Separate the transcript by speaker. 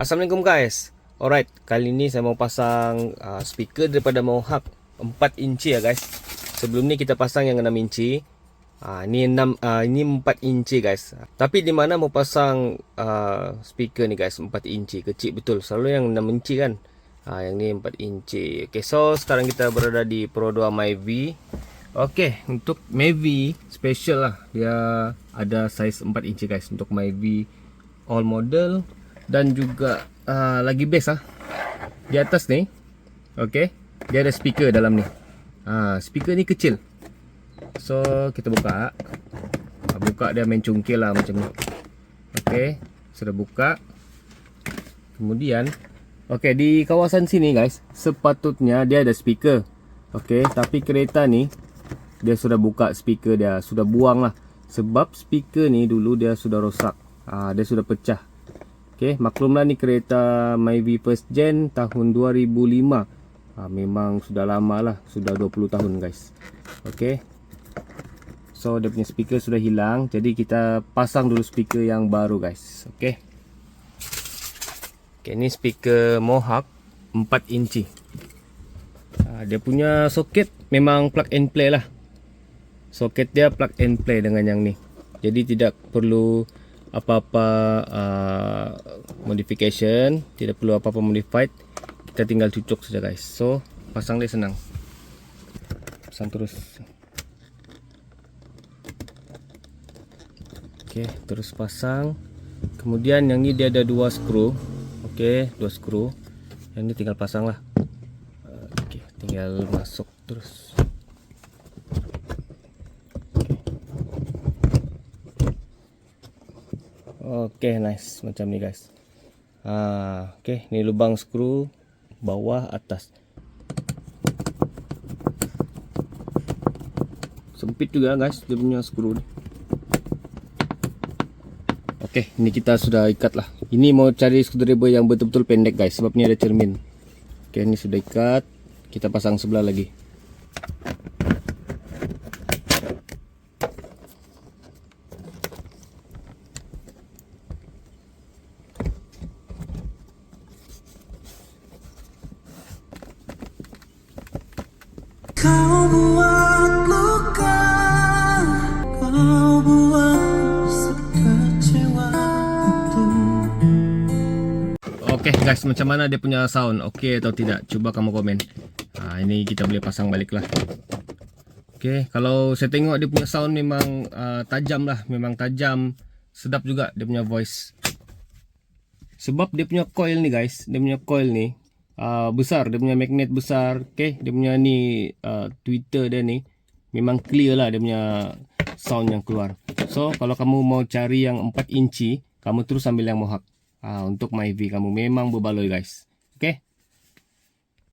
Speaker 1: Assalamualaikum guys. Alright, kali ni saya mau pasang speaker daripada Mohawk 4 inci ya guys. Sebelum ni kita pasang yang 6 inci. Ini 4 inci guys. Tapi di mana mau pasang speaker ni guys 4 inci, kecil betul. Selalu yang 6 inci kan. Yang ni 4 inci. Okay, so sekarang kita berada di Pro 2 Myvi. Okay, untuk Myvi special lah. Dia ada size 4 inci guys untuk Myvi all model. Dan juga lagi best di atas ni, okay, dia ada speaker dalam ni. Speaker ni kecil. So kita buka dia main cungkil lah macam ni. Okay, sudah buka. Kemudian okay, di kawasan sini guys, sepatutnya dia ada speaker. Okay, tapi kereta ni dia sudah buka speaker, dia sudah buang lah. Sebab speaker ni dulu dia sudah rosak, dia sudah pecah. Okay, maklumlah ni kereta Myvi First Gen tahun 2005. Memang sudah lama lah, sudah 20 tahun guys. Okay, so dia punya speaker sudah hilang, jadi kita pasang dulu speaker yang baru guys. Okay, ini speaker Mohawk 4 inci. Dia punya soket memang plug and play lah. Soket dia plug and play dengan yang ni, jadi tidak perlu apa-apa modification, tidak perlu apa-apa modified. Kita tinggal cucuk saja guys. So pasang dia senang, pasang terus. Oke, terus pasang. Kemudian yang ini dia ada 2 skru. Oke, 2 skru. Yang ini tinggal pasang lah. Oke, tinggal masuk terus. Oke, nice macam ni guys. Oke, ini lubang skru bawah atas. Sempit juga guys dia punya skru ni. Oke, ini kita sudah ikat lah. Ini mau cari screwdriver yang betul-betul pendek guys, sebab ni ada cermin. Oke, ini sudah ikat. Kita pasang sebelah lagi.
Speaker 2: Kau buat luka, kau buat sekecewa itu.
Speaker 1: Oke guys, macam mana dia punya sound? Oke atau tidak? Coba kamu komen. Ini kita boleh pasang balik lah. Oke, kalau saya tengok dia punya sound memang tajam lah. Memang tajam. Sedap juga dia punya voice. Sebab dia punya coil ni guys, dia punya coil ni besar, dia punya magnet besar. Okay, dia punya ni tweeter dia ni memang clear lah, dia punya sound yang keluar. So kalau kamu mau cari yang 4 inci, kamu terus ambil yang Mohawk. Untuk Myvi kamu memang berbaloi guys. Okay.